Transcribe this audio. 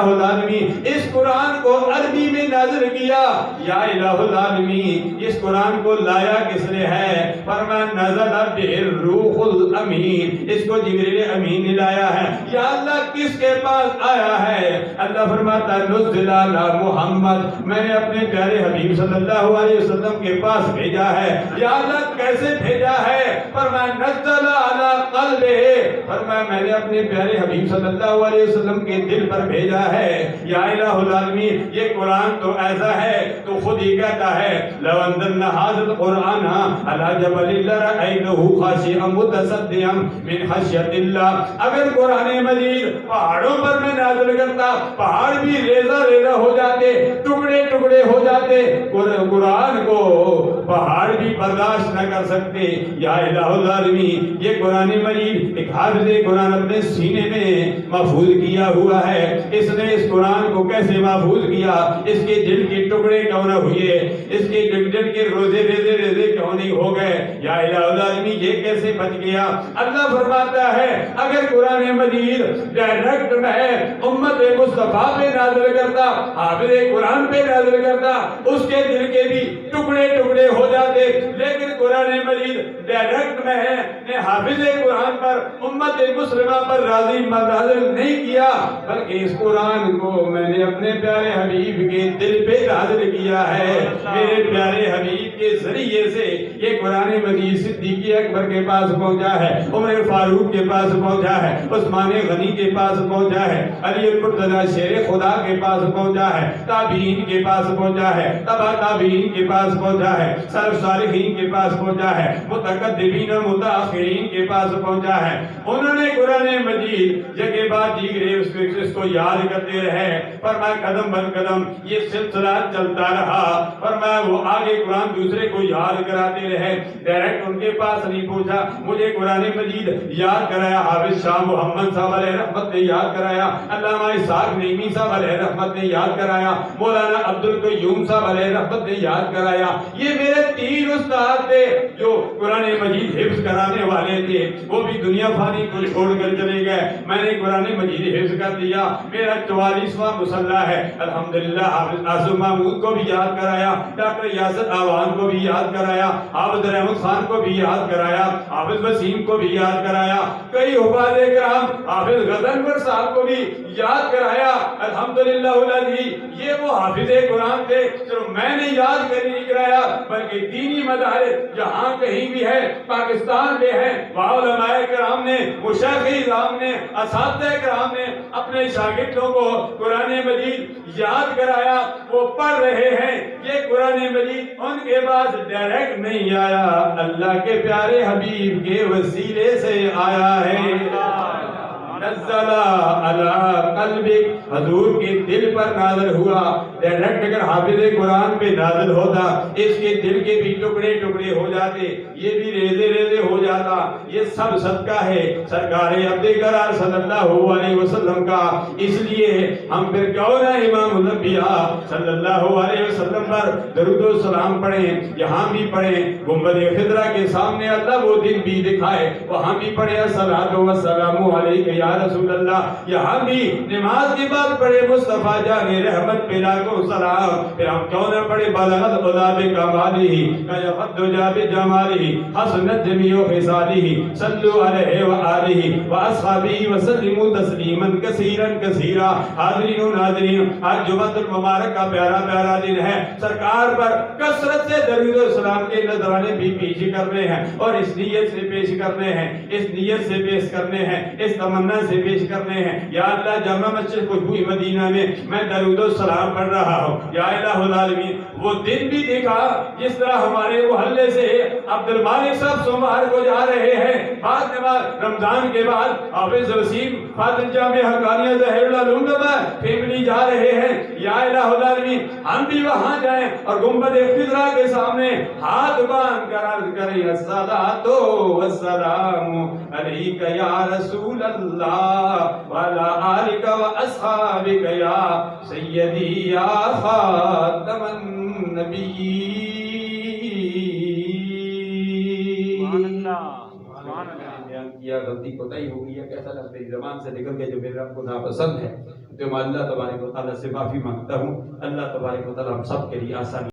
الہ العالمین اس قرآن کو عربی میں نازل کیا؟ یا الہ العالمین اس قرآن کو لایا کس نے ہے؟ فرمایا نزل بہ الروح الامین، اس کو جبریل امین نے لایا ہے۔ یا اللہ کس کے پاس آیا ہے؟ اللہ فرماتا ہے نزل علی محمد، میں نے اپنے پیارے حبیب صلی اللہ علیہ وسلم کے پاس بھیجا ہے۔ یا اللہ کیسے بھیجا ہے؟ فرمایا نزل علی قلبہ، فرمایا میں نے اپنے پیارے حبیب صلی اللہ علیہ وسلم کے دل پر بھیجا ہے۔ یا الہ العالمین یہ قرآن تو ایسا ہے تو خود ہی کہتا ہے لو انزلنا ھذا القرآن علی جبل لرأیتہ خاشعا متصدعا من خشیۃ اللہ، اگر قرآن مجید پہاڑوں پر میں نازل کرتا پہاڑ بھی ریزہ ریزہ ہو جاتے، ٹکڑے ٹکڑے ہو جاتے، قرآن کو پہاڑ بھی برداشت نہ کر سکتے۔ یا الہ العالمین یہ قرآن مجید ایک حافظ قرآن اپنے سینے میں محفوظ کیا ہوا ہے۔ اس نے اس قرآن کو کیسے محفوظ کیا؟ اس کے دل کے ٹکڑے کیوں نہ ہوئے؟ اس کے دل کے روزے ریزے ریزے کیوں نہیں ہو گئے؟ یا الہ العالمین یہ کیسے بچ گیا؟ اللہ فرماتا ہے اگر قرآن مجید ڈائریکٹ میں امت مصطفیٰ پہ نازل کرتا، حافظ قرآن پہ نازل کرتا، اس کے دل کے بھی ٹکڑے ٹکڑے ہو جاتے، لیکن قرآن مجید ڈائریکٹ میں نے حافظ قرآن پر امت مسلمہ پر راضی نازل نہیں کیا، بلکہ اس قرآن کو میں نے اپنے پیارے حبیب کے دل پہ نازل کیا ہے۔ میرے پیارے حبیب کے ذریعے سے یہ قرآن مجید صدیق اکبر کے پاس پہنچا ہے، عمر فاروق کے پاس پہنچا ہے، عثمان غنی کے پاس پہنچا ہے، علی المرتضیٰ شیر خدا کے پاس پہنچا ہے، تابعین کے پاس پہنچا ہے، تبع تابعین کے پاس پہنچا ہے، سلف صالحین کے پاس پہنچا ہے، متقدمین متاخرین کے پاس پہنچا ہے۔ انہوں نے قرآن مجید جگہ بعد دیگرے اس کو یاد کرتے رہے، فرمایا قدم بر قدم یہ سلسلہ چلتا رہا، فرمایا وہ آگے قرآن دوسرے کو یاد کراتے رہے، ڈائریکٹ ان کے پاس نہیں پہنچا، مجھے قرآن مجید یاد کرایا حافظ شاہ محمد صاحب علیہ رحمت نے یاد کرایا، علامہ اسحاق نعیمی صاحب علیہ رحمت نے یاد کرایا، مولانا عبدالقیوم صاحب علیہ رحمت نے یاد کرایا۔ یہ میرے تین استاد تھے جو قرآن مجید حفظ کرانے والے تھے، وہ بھی دنیا فانی کو چھوڑ کر چلے گئے، میں نے قرآن مجید حفظ کر دیا، میرا 44واں مصلح ہے الحمدللہ۔ حافظ عاصم محمود کو بھی یاد کرایا، ڈاکٹر یاسر آوان کو بھی یاد کرایا، حافظ رحمت خان کو بھی یاد کرایا، حافظ وسیم کو بھی یاد کرایا، کئی حفاظ کرام حافظ غزنفر صاحب کو بھی یاد کرایا الحمدللہ الذی۔ یہ وہ حافظ قرآن تھے، صرف میں نے یاد کر نہیں کرایا بلکہ دینی مدارس جہاں کہیں بھی ہے پاکستان میں ہے، وہاں علماء کرام نے، مشایخ کرام نے، اساتذہ کرام نے اپنے شاگردوں کو قرآن مجید یاد کرایا، وہ پڑھ رہے ہیں۔ یہ قرآن مجید ان کے پاس ڈائریکٹ نہیں آیا، اللہ کے پیارے حبیب کے وسیلے سے آیا ہے۔ نزل علی قلبک، حضور کے دل پر نازل ہوا۔ ڈائریکٹ اگر حافظ قرآن پہ نازل ہوتا اس کے دل کے بھی ٹکڑے ٹکڑے ہو جاتے، یہ بھی ریزے ریزے ہو جاتا۔ یہ سب صدقہ ہے سرکار عبد قرار صلی اللہ علیہ وسلم کا۔ اس لیے ہم پھر کیوں نہ امام الانبیاء صلی اللہ علیہ وسلم پر درود و سلام پڑھیں، یہاں بھی پڑھیں، گنبد خضرا کے سامنے اللہ وہ دن بھی دکھائے وہاں بھی پڑھیں الصلاۃ والسلام علیک یا رسول اللہ، یہاں بھی نماز کے بعد پڑھے مصطفیٰ جان رحمت پہ لاکھوں سلام۔ پھر ہم کیوں نہ پڑھے بلغت خدا بکمالہ کیفت دجا بجمالہ حسنت جمیع خصالہ صلوا علیہ وآلہ واصحابہ وسلموا تسلیما کثیرا کثیرا۔ حاضرین و ناظرین، آج جمعۃ المبارک کا پیارا پیارا دن ہے، سرکار پر کثرت سے درود و سلام کے نذرانے بھی پیش کرنے ہیں اور اس نیت سے پیش کرنے ہیں، اس نیت سے پیش کرنے ہیں، اس تمنا سے پیش کرنے ہیں۔ یا اللہ جامع مسجد خوشبو مدینہ میں میں درود و سلام پڑھ رہا ہوں، یا الہ العالمین وہ دن بھی دیکھا جس طرح ہمارے محلے سے عبد المالک صاحب سوموار کو جا رہے ہیں، بعد نماز رمضان کے بعد حافظ وسیم فاضل جامع حقانیہ ظاہر العلوم فیملی جا رہے ہیں، یا الہ العالمین ہم بھی وہاں جائیں اور گنبد خضرا کے سامنے ہاتھ باندھ کر عرض کریں الصلاۃ والسلام علیک یا رسول اللہ وعلی آلک واصحابک یا سیدی یا خاتم النبیین۔ بیان کیا غلطی کوتاہی ہو گئی ہے، کیسا لفظ میری زبان سے نکل گیا جو میرے رب کو ناپسند ہے، تو میں اللہ تبارک و تعالیٰ سے معافی مانگتا ہوں. اللہ تبارک و تعالیٰ ہم سب کے لیے آسانی